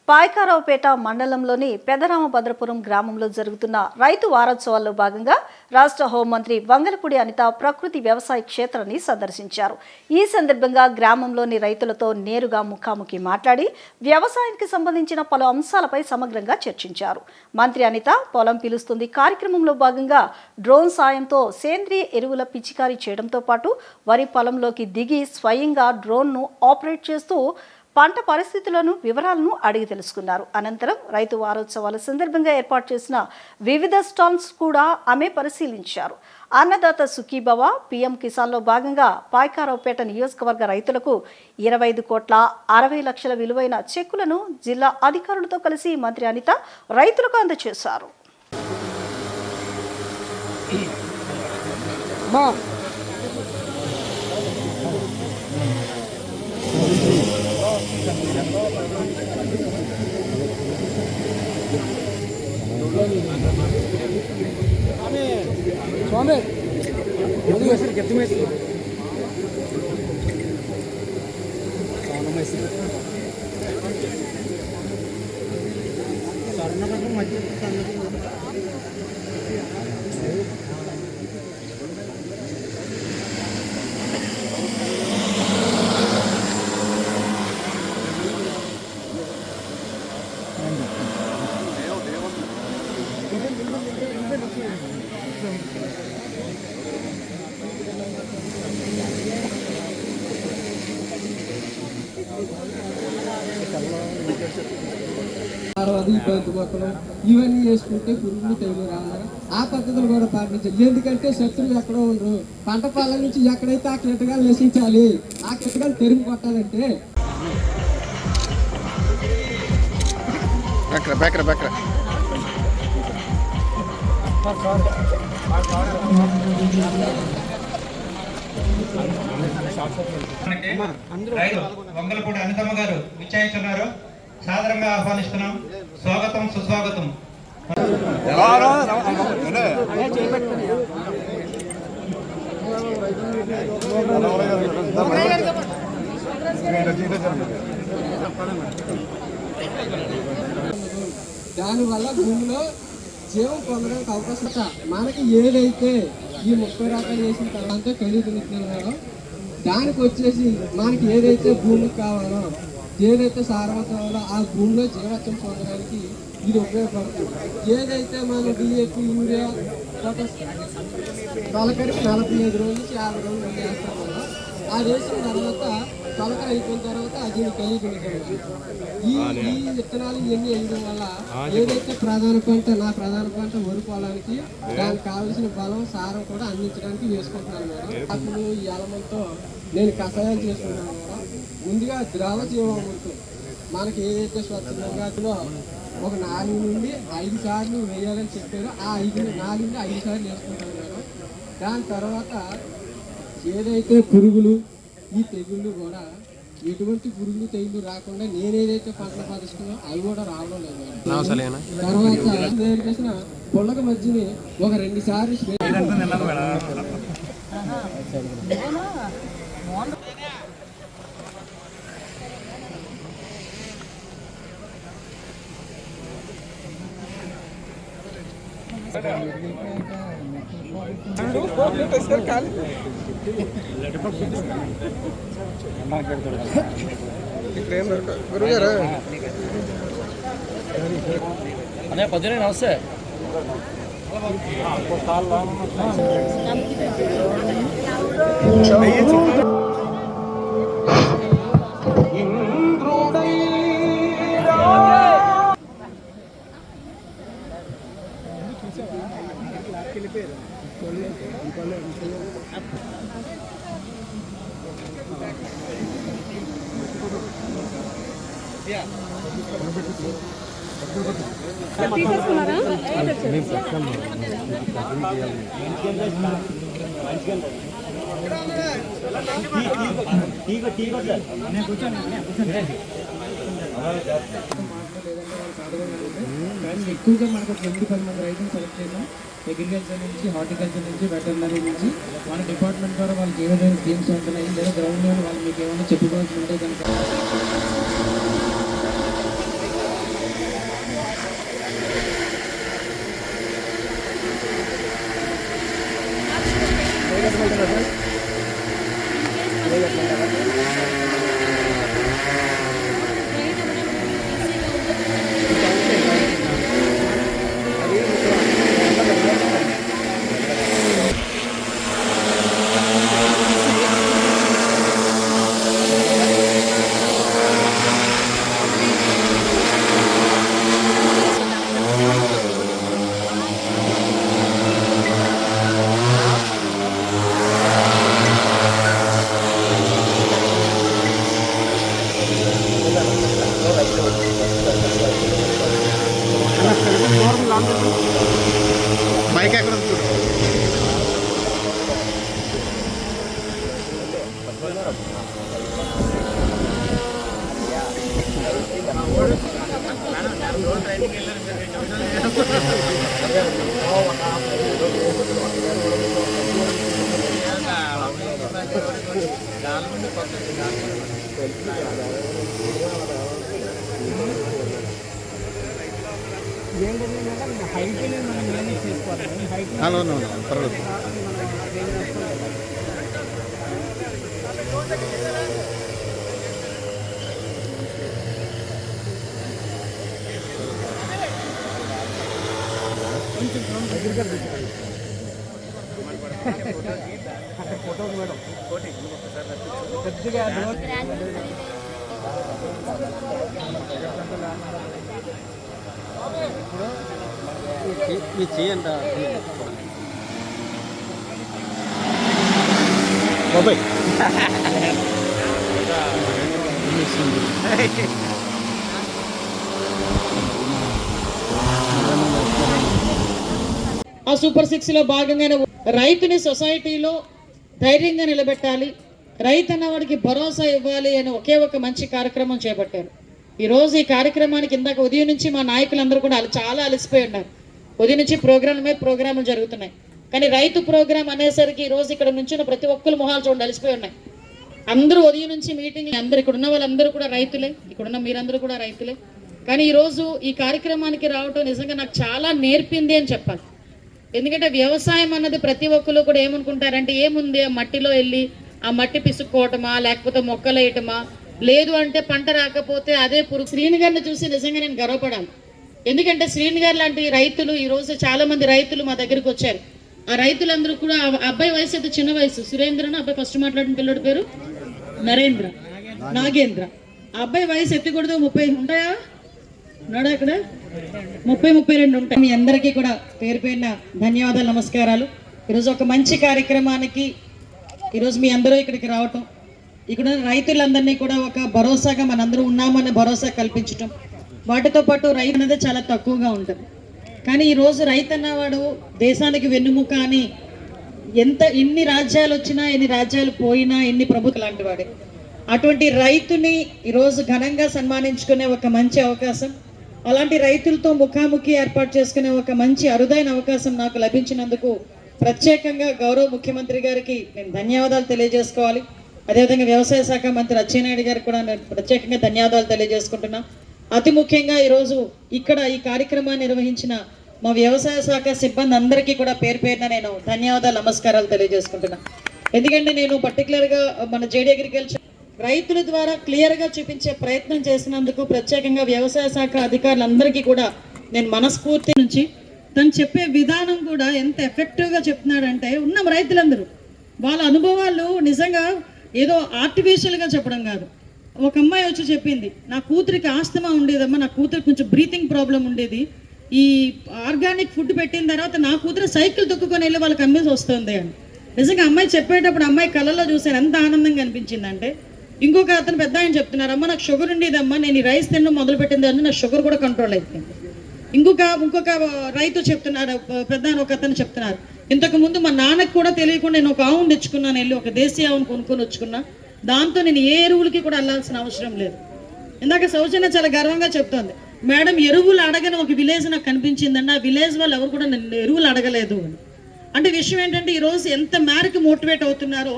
పాయకారావుపేట మండలంలోని పెదరామభద్రపురం గ్రామంలో జరుగుతున్న రైతు వారోత్సవాల్లో భాగంగా రాష్ట్ర హోంమంత్రి వంగలపూడి అనిత ప్రకృతి వ్యవసాయ క్షేత్రాన్ని సందర్శించారు. ఈ సందర్భంగా గ్రామంలోని రైతులతో నేరుగా ముఖాముఖి మాట్లాడి వ్యవసాయానికి సంబంధించిన పలు అంశాలపై సమగ్రంగా చర్చించారు. మంత్రి అనిత పొలం పిలుస్తుంది కార్యక్రమంలో భాగంగా డ్రోన్ సాయంతో సేంద్రియ ఎరువుల పిచికారీ చేయడంతో పాటు వరి పొలంలోకి దిగి స్వయంగా డ్రోన్ను ఆపరేట్ చేస్తూ పంట పరిస్థితులను వివరాలను అడిగి తెలుసుకున్నారు. అనంతరం రైతు వారోత్సవాల సందర్భంగా ఏర్పాటు చేసిన వివిధ స్టాల్స్ కూడా ఆమె పరిశీలించారు. అన్నదాత సుఖీభవ పీఎం కిసాన్లో భాగంగా పాయకారావుపేట నియోజకవర్గ రైతులకు 25,60,00,000 విలువైన చెక్కులను జిల్లా అధికారులతో కలిసి మంత్రి అనిత రైతులకు అందజేశారు. మొక్కలు ఇవన్నీ చేసుకుంటే పురుగులు తెగులు రావాలి. ఆ పద్ధతులు కూడా పాటించాలి. ఎందుకంటే శత్రువు ఎక్కడో ఉండరు. పంట పొలం నుంచి ఎక్కడైతే ఆ కీటకాలు నశించాలి, ఆ కీటకాలు తెరుగు కొట్టాలంటే వంగలపూడి అనితమ్మ గారు విచ్చేస్తున్నారు. సాదరంగా ఆహ్వానిస్తున్నాం. స్వాగతం సుస్వాగతం. దానివల్ల భూమిలో జీవం పొందడానికి అవకాశం. మనకి ఏదైతే ఈ 30 రకాలు చేసిన తర్వాత ఖరీదుతున్నారో దానికి వచ్చేసి మనకి ఏదైతే భూమికి కావాలో, ఏదైతే సారవంతమో ఆ భూమిలో జీవత్వం పొందడానికి ఇది ఉపయోగపడుతుంది. ఏదైతే మనం డిఏపి యూరియా తొలకరికి 45 రోజుల నుంచి 50 రోజులు వేస్తాం కదా, ఆ వేసిన తర్వాత తొలకరి అయిపోయిన తర్వాత అది కలిగి ఈ విత్తనాలు ఇవన్నీ వేయడం వల్ల ఏదైతే నా ప్రధాన పంట వరి పొలానికి దానికి కావాల్సిన బలం సారం కూడా అందించడానికి వేసుకుంటున్నాను మేడం. అప్పుడు ఈ ఎలమంతో నేను కషాయాలు చేసుకున్నాను మేడం. ముందుగా ద్రవ జీవామృతం మనకి ఏదైతే స్వచ్ఛందంగా అందులో ఒక 4 నుండి 5 సార్లు వేయాలని చెప్పారో ఆ 4 నుండి 5 సార్లు వేసుకుంటాను మేడం. దాని తర్వాత ఏదైతే పురుగులు ఈ తెగుళ్ళు కూడా ఎటువంటి పురుగులు తెగులు రాకుండా నేనేదైతే పంటలు పాటిస్తున్నా అవి కూడా రావడం లేదు మేడం. తర్వాత చేసిన పొల్లక మధ్యని ఒక 2 సార్లు అనే పొద్దునే నమస్తే. ఎక్కువగా మనకు 10 మంది రైతులు సెలెక్ట్ చేసాం. అగ్రికల్చర్ నుంచి, హార్టికల్చర్ నుంచి, వెటర్నరీ నుంచి మన డిపార్ట్మెంట్ ద్వారా వాళ్ళకి ఏదైనా స్కీమ్స్ ఉంటున్నాయి లేదా గ్రౌండ్ లెవెల్ వాళ్ళు మీకు ఏమైనా చెప్పుకోవాల్సి ఉంటే కనుక మైక్ ఎక్కడ ఉంది చూడు. హలో పర్వాలేదు. మీ చేయండి బాబాయ్. ఆ సూపర్ 6 లో భాగంగానే రైతుని సొసైటీలో ధైర్యంగా నిలబెట్టాలి, రైతు అన్నవాడికి భరోసా ఇవ్వాలి అని ఒకే ఒక మంచి కార్యక్రమం చేపట్టారు. ఈరోజు ఈ కార్యక్రమానికి ఇందాక ఉదయం నుంచి మా నాయకులందరూ కూడా చాలా అలసిపోయి ఉన్నారు. ఉదయం నుంచి ప్రోగ్రాంల మీద ప్రోగ్రాములు జరుగుతున్నాయి, కానీ రైతు ప్రోగ్రాం అనేసరికి ఈరోజు ఇక్కడ నుంచి ప్రతి ఒక్కరు మొహాలు చూడండి అలసిపోయి ఉన్నాయి. అందరూ ఉదయం నుంచి మీటింగ్, అందరు ఇక్కడ ఉన్న వాళ్ళందరూ కూడా రైతులే, ఇక్కడున్న మీరందరూ కూడా రైతులే. కానీ ఈరోజు ఈ కార్యక్రమానికి రావటం నిజంగా నాకు చాలా నేర్పింది అని చెప్పాలి. ఎందుకంటే వ్యవసాయం అన్నది ప్రతి ఒక్కరు కూడా ఏమనుకుంటారంటే ఏముంది, ఆ మట్టిలో వెళ్ళి ఆ మట్టి పిసుక్కోవటమా, లేకపోతే మొక్కలు వేయటమా, లేదు అంటే పంట రాకపోతే అదే పురుగు. శ్రీని గారిని చూసి నిజంగా నేను గర్వపడాలి. ఎందుకంటే శ్రీని గారు లాంటి రైతులు ఈరోజు చాలా మంది రైతులు మా దగ్గరికి వచ్చారు. ఆ రైతులందరూ కూడా అబ్బాయి వయసు అయితే చిన్న వయసు, సురేంద్రను అబ్బాయి ఫస్ట్ మాట్లాడిన పిల్లడి పేరు నాగేంద్ర. ఆ అబ్బాయి వయసు ఎత్తికూడదు 30 ఉంటాయా, ఉన్నాడా ఇక్కడ 30-32 ఉంటాయి. మీ అందరికీ కూడా పేరు పేరున ధన్యవాదాలు, నమస్కారాలు. ఈరోజు ఒక మంచి కార్యక్రమానికి ఈరోజు మీ అందరూ ఇక్కడికి రావటం, ఇక్కడ రైతులందరినీ కూడా ఒక భరోసాగా మనందరూ ఉన్నామని భరోసా కల్పించటం, వాటితో పాటు రైతు అనేది చాలా తక్కువగా ఉంటుంది. కానీ ఈరోజు రైతు అన్నవాడు దేశానికి వెన్నుముక అని ఎన్ని రాజ్యాలు వచ్చినా, ఎన్ని రాజ్యాలు పోయినా, ఎన్ని ప్రభుత్వం లాంటి వాడే. అటువంటి రైతుని ఈరోజు ఘనంగా సన్మానించుకునే ఒక మంచి అవకాశం, అలాంటి రైతులతో ముఖాముఖి ఏర్పాటు చేసుకునే ఒక మంచి అరుదైన అవకాశం నాకు లభించినందుకు ప్రత్యేకంగా గౌరవ ముఖ్యమంత్రి గారికి నేను ధన్యవాదాలు తెలియజేసుకోవాలి. అదేవిధంగా వ్యవసాయ శాఖ మంత్రి అచ్చెన్నాయుడు గారికి కూడా నేను ప్రత్యేకంగా ధన్యవాదాలు తెలియజేసుకుంటున్నా. అతి ముఖ్యంగా ఈరోజు ఇక్కడ ఈ కార్యక్రమాన్ని నిర్వహించిన మా వ్యవసాయ శాఖ సిబ్బంది అందరికీ కూడా పేరు పేరున నేను ధన్యవాదాలు, నమస్కారాలు తెలియజేసుకుంటున్నా. ఎందుకంటే నేను పర్టికులర్గా మన జేడీ అగ్రికల్చర్ రైతుల ద్వారా క్లియర్గా చూపించే ప్రయత్నం చేసినందుకు ప్రత్యేకంగా వ్యవసాయ శాఖ అధికారులందరికీ కూడా నేను మనస్ఫూర్తి నుంచి తను చెప్పే విధానం కూడా ఎంత ఎఫెక్టివ్గా చెప్తున్నాడంటే, ఉన్న రైతులందరూ వాళ్ళ అనుభవాలు నిజంగా ఏదో ఆర్టిఫిషియల్గా చెప్పడం కాదు. ఒక అమ్మాయి వచ్చి చెప్పింది, నా కూతురికి ఆస్తమా ఉండేదమ్మా, నా కూతురికి కొంచెం బ్రీతింగ్ ప్రాబ్లం ఉండేది, ఈ ఆర్గానిక్ ఫుడ్ పెట్టిన తర్వాత నా కూతురు సైకిల్ తొక్కుకొని వెళ్ళి వాళ్ళకి అమ్మేసి వస్తుంది అని. నిజంగా అమ్మాయి చెప్పేటప్పుడు అమ్మాయి కళ్ళలో చూసారు ఎంత ఆనందంగా అనిపించిందంటే. ఇంకొక అతను పెద్ద ఆయన చెప్తున్నారు, అమ్మ నాకు షుగర్ ఉండేదమ్మా, నేను ఈ రైస్ తినడం మొదలు పెట్టింది అని నా షుగర్ కూడా కంట్రోల్ అయిపోయింది. ఇంకొక రైతు చెప్తున్నారు, పెద్ద ఒక అతను చెప్తున్నారు, ఇంతకు ముందు మా నాన్నకు కూడా తెలియకుండా నేను ఒక ఆవును తెచ్చుకున్నాను, వెళ్ళి ఒక దేశీయ ఆవును కొనుక్కొని వచ్చుకున్నా, దాంతో నేను ఏ ఎరువులకి కూడా వెళ్ళాల్సిన అవసరం లేదు. ఇందాక సౌజన్య చాలా గర్వంగా చెప్తోంది, మేడం ఎరువులు అడగని ఒక విలేజ్ నాకు కనిపించిందండి, ఆ విలేజ్ వాళ్ళు ఎవరు కూడా ఎరువులు అడగలేదు అని. అంటే విషయం ఏంటంటే ఈరోజు ఎంత మేరకు మోటివేట్ అవుతున్నారో